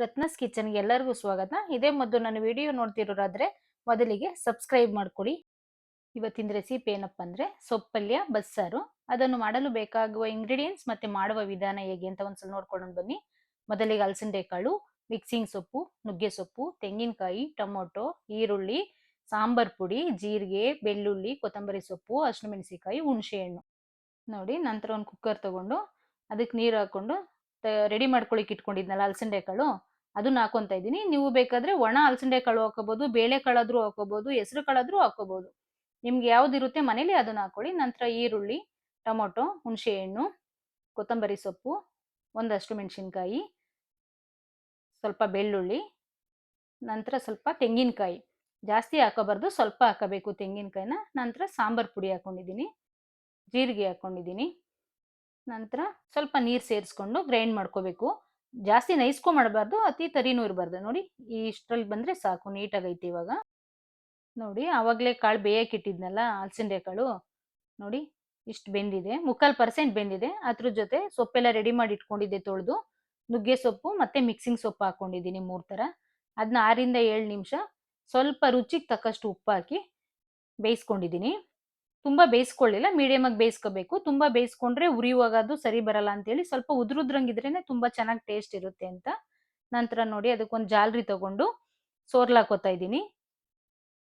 ರತ್ನಸ್ ಕಿಚನ್ಗೆ ಎಲ್ಲರಿಗೂ ಸ್ವಾಗತ. ಇದೇ ಮೊದಲು ನನ್ನ ವಿಡಿಯೋ ನೋಡ್ತಿರೋರಾದ್ರೆ ಮೊದಲಿಗೆ ಸಬ್ಸ್ಕ್ರೈಬ್ ಮಾಡ್ಕೊಳ್ಳಿ. ಇವತ್ತಿನ ರೆಸಿಪಿ ಏನಪ್ಪಾ ಅಂದ್ರೆ ಸೊಪ್ಪಲ್ಯ ಬಸ್ಸಾರು. ಅದನ್ನು ಮಾಡಲು ಬೇಕಾಗುವ ಇಂಗ್ರೀಡಿಯೆಂಟ್ಸ್ ಮತ್ತೆ ಮಾಡುವ ವಿಧಾನ ಹೇಗೆ ಅಂತ ಒಂದ್ಸಲ ನೋಡ್ಕೊಂಡು ಬನ್ನಿ. ಮೊದಲಿಗೆ ಅಲಸಂದೆ ಕಾಳು, ಮಿಕ್ಸಿಂಗ್ ಸೊಪ್ಪು, ನುಗ್ಗೆ ಸೊಪ್ಪು, ತೆಂಗಿನಕಾಯಿ, ಟೊಮೊಟೊ, ಈರುಳ್ಳಿ, ಸಾಂಬಾರ್ ಪುಡಿ, ಜೀರಿಗೆ, ಬೆಳ್ಳುಳ್ಳಿ, ಕೊತ್ತಂಬರಿ ಸೊಪ್ಪು, ಹಸಿಮೆಣಸಿನಕಾಯಿ, ಹುಣಸೆ ಹಣ್ಣು. ನೋಡಿ, ನಂತರ ಒಂದು ಕುಕ್ಕರ್ ತಗೊಂಡು ಅದಕ್ಕೆ ನೀರು ಹಾಕೊಂಡು ರೆಡಿ ಮಾಡ್ಕೊಳಿಕ್ ಇಟ್ಕೊಂಡಿದ್ನಲ್ಲ ಅಲಸಂದೆ ಕಾಳು, ಅದನ್ನ ಹಾಕೊಂತ ಇದ್ದೀನಿ. ನೀವು ಬೇಕಾದ್ರೆ ಒಣ ಅಲಸಂದೆ ಕಾಳು ಹಾಕೋಬಹುದು, ಬೇಳೆ ಕಾಳಾದ್ರೂ ಹಾಕೋಬಹುದು, ಹೆಸರು ಕಾಳಾದ್ರೂ ಹಾಕೋಬಹುದು. ನಿಮ್ಗೆ ಯಾವ್ದಿರುತ್ತೆ ಮನೇಲಿ ಅದನ್ನ ಹಾಕೊಳ್ಳಿ. ನಂತರ ಈರುಳ್ಳಿ, ಟೊಮೊಟೊ, ಹುಣಸೆ ಹಣ್ಣು, ಕೊತ್ತಂಬರಿ ಸೊಪ್ಪು, ಒಂದಷ್ಟು ಮೆಣಸಿನ್ಕಾಯಿ, ಸ್ವಲ್ಪ ಬೆಳ್ಳುಳ್ಳಿ, ನಂತರ ಸ್ವಲ್ಪ ತೆಂಗಿನಕಾಯಿ. ಜಾಸ್ತಿ ಹಾಕೋಬಾರ್ದು, ಸ್ವಲ್ಪ ಹಾಕಬೇಕು ತೆಂಗಿನಕಾಯಿನ. ನಂತರ ಸಾಂಬಾರ್ ಪುಡಿ ಹಾಕೊಂಡಿದ್ದೀನಿ, ಜೀರಿಗೆ ಹಾಕೊಂಡಿದ್ದೀನಿ. ನಂತರ ಸ್ವಲ್ಪ ನೀರು ಸೇರಿಸ್ಕೊಂಡು ಗ್ರೈಂಡ್ ಮಾಡ್ಕೋಬೇಕು. ಜಾಸ್ತಿ ನೈಸ್ಕೊ ಮಾಡಬಾರ್ದು, ಅತಿ ತರಿನೂ ಇರಬಾರ್ದು. ನೋಡಿ, ಇಷ್ಟರಲ್ಲಿ ಬಂದ್ರೆ ಸಾಕು, ನೀಟಾಗೈತೆ ಇವಾಗ. ನೋಡಿ, ಆವಾಗಲೇ ಕಾಳು ಬೇಯಕ್ಕೆ ಇಟ್ಟಿದ್ನಲ್ಲ ಅಲಸಂದೆ ಕಾಳು, ನೋಡಿ ಇಷ್ಟು ಬೆಂದಿದೆ, 3/4% ಬೆಂದಿದೆ. ಅದ್ರ ಜೊತೆ ಸೊಪ್ಪೆಲ್ಲ ರೆಡಿ ಮಾಡಿ ಇಟ್ಕೊಂಡಿದ್ದೆ ತೊಳೆದು. ನುಗ್ಗೆ ಸೊಪ್ಪು ಮತ್ತೆ ಮಿಕ್ಸಿಂಗ್ ಸೊಪ್ಪು ಹಾಕೊಂಡಿದ್ದೀನಿ 3 ಥರ. ಅದನ್ನ 6 ರಿಂದ 7 ನಿಮಿಷ ಸ್ವಲ್ಪ ರುಚಿಗೆ ತಕ್ಕಷ್ಟು ಉಪ್ಪು ಹಾಕಿ ಬೇಯಿಸ್ಕೊಂಡಿದ್ದೀನಿ. ತುಂಬಾ ಬೇಯಿಸ್ಕೊಳ್ಳಿಲ್ಲ, ಮೀಡಿಯಂ ಆಗಿ ಬೇಯಿಸ್ಕೋಬೇಕು. ತುಂಬಾ ಬೇಯಿಸ್ಕೊಂಡ್ರೆ ಉರಿಯುವಾಗ ಅದು ಸರಿ ಬರಲ್ಲ ಅಂತೇಳಿ ಸ್ವಲ್ಪ ಉದ್ರುದ್ರಂಗಿದ್ರೇನೆ ತುಂಬಾ ಚೆನ್ನಾಗಿ ಟೇಸ್ಟ್ ಇರುತ್ತೆ ಅಂತ. ನಂತರ ನೋಡಿ, ಅದಕ್ಕೊಂದು ಜಾಲರಿ ತಗೊಂಡು ಸೋರ್ಲ್ ಹಾಕೋತಾ ಇದ್ದೀನಿ.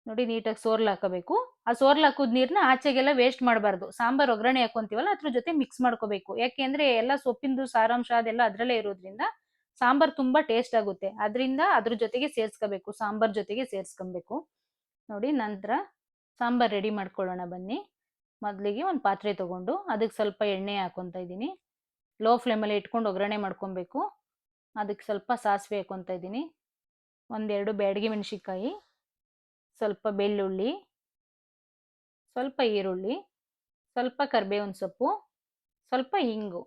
ನೋಡಿ, ನೀಟಾಗಿ ಸೋರ್ಲ್ ಹಾಕಬೇಕು. ಆ ಸೋರ್ಲ್ ಹಾಕೋದ್ ನೀರ್ನ ಆಚೆಗೆಲ್ಲ ವೇಸ್ಟ್ ಮಾಡಬಾರ್ದು. ಸಾಂಬಾರ್ ಒಗ್ಗರಣೆ ಹಾಕೊಂತೀವಲ್ಲ ಅದ್ರ ಜೊತೆ ಮಿಕ್ಸ್ ಮಾಡ್ಕೋಬೇಕು. ಯಾಕೆ ಅಂದ್ರೆ ಎಲ್ಲ ಸೊಪ್ಪಿಂದು ಸಾರಾಂಶ ಅದೆಲ್ಲ ಅದ್ರಲ್ಲೇ ಇರೋದ್ರಿಂದ ಸಾಂಬಾರ್ ತುಂಬಾ ಟೇಸ್ಟ್ ಆಗುತ್ತೆ. ಅದರಿಂದ ಅದ್ರ ಜೊತೆಗೆ ಸೇರ್ಸ್ಕೋಬೇಕು, ಸಾಂಬಾರ್ ಜೊತೆಗೆ ಸೇರ್ಸ್ಕೊಬೇಕು. ನೋಡಿ, ನಂತರ ಸಾಂಬಾರ್ ರೆಡಿ ಮಾಡ್ಕೊಳ್ಳೋಣ ಬನ್ನಿ. ಮೊದಲಿಗೆ ಒಂದು ಪಾತ್ರೆ ತಗೊಂಡು ಅದಕ್ಕೆ ಸ್ವಲ್ಪ ಎಣ್ಣೆ ಹಾಕೊಂತ ಇದ್ದೀನಿ. ಲೋ ಫ್ಲೇಮಲ್ಲಿ ಇಟ್ಕೊಂಡು ಒಗ್ಗರಣೆ ಮಾಡ್ಕೊಬೇಕು. ಅದಕ್ಕೆ ಸ್ವಲ್ಪ ಸಾಸಿವೆ ಹಾಕೊಂತ ಇದ್ದೀನಿ, 1-2 ಬ್ಯಾಡಗಿ ಮೆಣಸಿನ್ಕಾಯಿ, ಸ್ವಲ್ಪ ಬೆಳ್ಳುಳ್ಳಿ, ಸ್ವಲ್ಪ ಈರುಳ್ಳಿ, ಸ್ವಲ್ಪ ಕರಿಬೇವಿನ ಸೊಪ್ಪು, ಸ್ವಲ್ಪ ಹಿಂಗು.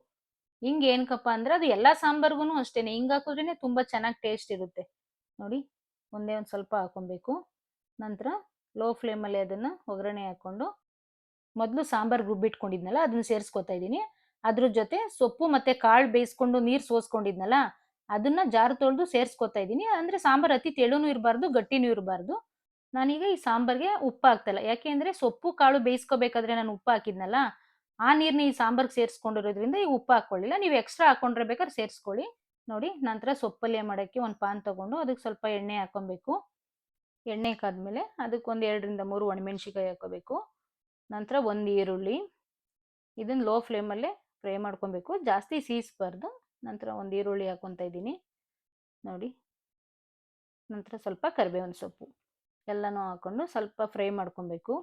ಹಿಂಗೆ ಏನಕ್ಕಪ್ಪ ಅಂದ್ರೆ ಅದು ಎಲ್ಲ ಸಾಂಬಾರ್ಗು ಅಷ್ಟೇನೆ, ಹಿಂಗೆ ಹಾಕಿದ್ರೇನೆ ತುಂಬಾ ಚೆನ್ನಾಗಿ ಟೇಸ್ಟ್ ಇರುತ್ತೆ. ನೋಡಿ, ಒಂದೇ ಒಂದು ಸ್ವಲ್ಪ ಹಾಕೊಬೇಕು. ನಂತರ ಲೋ ಫ್ಲೇಮಲ್ಲಿ ಅದನ್ನ ಒಗ್ಗರಣೆ ಹಾಕೊಂಡು ಮೊದಲು ಸಾಂಬಾರ್ ರುಬ್ಬಿಟ್ಕೊಂಡಿದ್ನಲ್ಲ ಅದನ್ನ ಸೇರಿಸ್ಕೊತಾ ಇದ್ದೀನಿ. ಅದ್ರ ಜೊತೆ ಸೊಪ್ಪು ಮತ್ತೆ ಕಾಳು ಬೇಯಿಸ್ಕೊಂಡು ನೀರು ಸೋಸ್ಕೊಂಡಿದ್ನಲ್ಲ ಅದನ್ನ ಜಾರು ತೊಳೆದು ಸೇರಿಸ್ಕೊತಾ ಇದ್ದೀನಿ. ಅಂದ್ರೆ ಸಾಂಬಾರ್ ಅತಿ ತೆಳುನೂ ಇರಬಾರ್ದು, ಗಟ್ಟಿನೂ ಇರಬಾರ್ದು. ನಾನೀಗ ಈ ಸಾಂಬಾರ್ಗೆ ಉಪ್ಪು ಹಾಕ್ತಲ್ಲ, ಯಾಕೆ ಅಂದ್ರೆ ಸೊಪ್ಪು ಕಾಳು ಬೇಯಿಸ್ಕೋಬೇಕಾದ್ರೆ ನಾನು ಉಪ್ಪು ಹಾಕಿದ್ನಲ್ಲ, ಆ ನೀರ್ನ ಈ ಸಾಂಬಾರ್ಗೆ ಸೇರಿಸ್ಕೊಂಡಿರೋದ್ರಿಂದ ಈ ಉಪ್ಪು ಹಾಕೊಳ್ಳಿಲ್ಲ. ನೀವು ಎಕ್ಸ್ಟ್ರಾ ಹಾಕೊಂಡ್ರೆ ಬೇಕಾದ್ರೆ ಸೇರಿಸ್ಕೊಳ್ಳಿ. ನೋಡಿ, ನಂತರ ಸೊಪ್ಪಲ್ಯ ಮಾಡೋಕ್ಕೆ ಒಂದು ಪಾನ್ ತಗೊಂಡು ಅದಕ್ಕೆ ಸ್ವಲ್ಪ ಎಣ್ಣೆ ಹಾಕೊಬೇಕು. ಎಣ್ಣೆ ಕಾದ್ಮೇಲೆ ಅದಕ್ಕೆ ಒಂದು 2 ರಿಂದ 3 ಒಣಮೆಣಸಿನ್ಕಾಯಿ ಹಾಕೋಬೇಕು. ನಂತರ ಒಂದು ಈರುಳ್ಳಿ, ಇದನ್ನ ಲೋ ಫ್ಲೇಮಲ್ಲೇ ಫ್ರೈ ಮಾಡ್ಕೊಬೇಕು, ಜಾಸ್ತಿ ಸೀಸ್ಬಾರ್ದು. ನಂತರ ಒಂದು ಈರುಳ್ಳಿ ಹಾಕೊತ ಇದ್ದೀನಿ. ನೋಡಿ, ನಂತರ ಸ್ವಲ್ಪ ಕರಿಬೇವಿನ ಸೊಪ್ಪು ಎಲ್ಲನೂ ಹಾಕೊಂಡು ಸ್ವಲ್ಪ ಫ್ರೈ ಮಾಡ್ಕೊಬೇಕು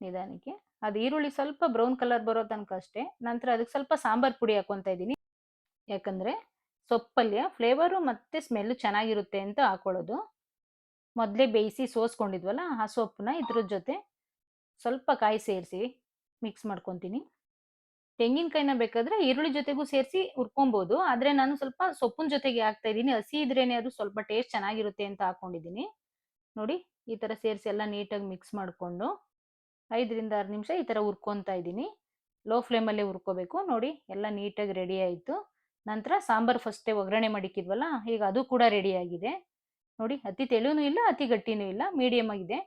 ನಿಧಾನಕ್ಕೆ. ಅದು ಈರುಳ್ಳಿ ಸ್ವಲ್ಪ ಬ್ರೌನ್ ಕಲರ್ ಬರೋ ತನಕ ಅಷ್ಟೇ. ನಂತರ ಅದಕ್ಕೆ ಸ್ವಲ್ಪ ಸಾಂಬಾರ್ ಪುಡಿ ಹಾಕೊತ ಇದ್ದೀನಿ, ಯಾಕಂದ್ರೆ ಸೊಪ್ಪಲ್ಯ ಫ್ಲೇವರು ಮತ್ತೆ ಸ್ಮೆಲ್ ಚೆನ್ನಾಗಿರುತ್ತೆ ಅಂತ ಹಾಕೊಳ್ಳೋದು. ಮೊದಲೇ ಬೇಯಿಸಿ ಸೋಸ್ಕೊಂಡಿದ್ವಲ್ಲ ಆ ಸೊಪ್ಪನ್ನ ಇದ್ರ ಜೊತೆ ಸ್ವಲ್ಪ ಕಾಯಿ ಸೇರಿಸಿ ಮಿಕ್ಸ್ ಮಾಡ್ಕೊತೀನಿ. ತೆಂಗಿನಕಾಯಿನ ಬೇಕಾದ್ರೆ ಈರುಳ್ಳಿ ಜೊತೆಗೂ ಸೇರಿಸಿ ಹುರ್ಕೊಬಹುದು, ಆದ್ರೆ ನಾನು ಸ್ವಲ್ಪ ಸೊಪ್ಪಿನ ಜೊತೆಗೆ ಹಾಕ್ತಾ ಇದ್ದೀನಿ. ಹಸಿ ಇದ್ರೇನೆ ಅದು ಸ್ವಲ್ಪ ಟೇಸ್ಟ್ ಚೆನ್ನಾಗಿರುತ್ತೆ ಅಂತ ಹಾಕೊಂಡಿದ್ದೀನಿ. ನೋಡಿ, ಈ ತರ ಸೇರಿಸಿ ಎಲ್ಲ ನೀಟಾಗಿ ಮಿಕ್ಸ್ ಮಾಡಿಕೊಂಡು 5 ರಿಂದ 6 ನಿಮಿಷ ಈ ತರ ಹುರ್ಕೊಂತಾ ಇದ್ದೀನಿ. ಲೋ ಫ್ಲೇಮಲ್ಲೇ ಹುರ್ಕೋಬೇಕು. ನೋಡಿ, ಎಲ್ಲ ನೀಟಾಗಿ ರೆಡಿ ಆಯಿತು. ನಂತರ ಸಾಂಬಾರ್ ಫಸ್ಟೇ ಒಗ್ಗರಣೆ ಮಾಡಿಕ್ಕಿದ್ವಲ್ಲ, ಈಗ ಅದು ಕೂಡ ರೆಡಿ ಆಗಿದೆ. ನೋಡಿ, ಅತಿ ತೆಳುನೂ ಇಲ್ಲ, ಅತಿ ಗಟ್ಟಿನೂ ಇಲ್ಲ, ಮೀಡಿಯಂ ಆಗಿದೆ.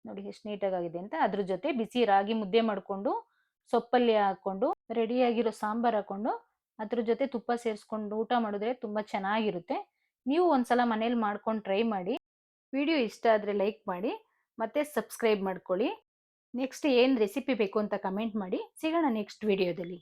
ನೋಡಿ ಎಷ್ಟು ನೀಟಾಗಿ ಆಗಿದೆ ಅಂತ. ಅದ್ರ ಜೊತೆ ಬಿಸಿ ರಾಗಿ ಮುದ್ದೆ ಮಾಡಿಕೊಂಡು ಸೊಪ್ಪಲ್ಲಿ ಹಾಕೊಂಡು ರೆಡಿಯಾಗಿರೋ ಸಾಂಬಾರ್ ಹಾಕೊಂಡು ಅದ್ರ ಜೊತೆ ತುಪ್ಪ ಸೇರಿಸ್ಕೊಂಡು ಊಟ ಮಾಡಿದ್ರೆ ತುಂಬಾ ಚೆನ್ನಾಗಿರುತ್ತೆ. ನೀವು ಒಂದ್ಸಲ ಮನೇಲಿ ಮಾಡ್ಕೊಂಡು ಟ್ರೈ ಮಾಡಿ. ವಿಡಿಯೋ ಇಷ್ಟ ಆದರೆ ಲೈಕ್ ಮಾಡಿ ಮತ್ತೆ ಸಬ್ಸ್ಕ್ರೈಬ್ ಮಾಡ್ಕೊಳ್ಳಿ. ನೆಕ್ಸ್ಟ್ ಏನು ರೆಸಿಪಿ ಬೇಕು ಅಂತ ಕಮೆಂಟ್ ಮಾಡಿ. ಸಿಗೋಣ ನೆಕ್ಸ್ಟ್ ವಿಡಿಯೋದಲ್ಲಿ.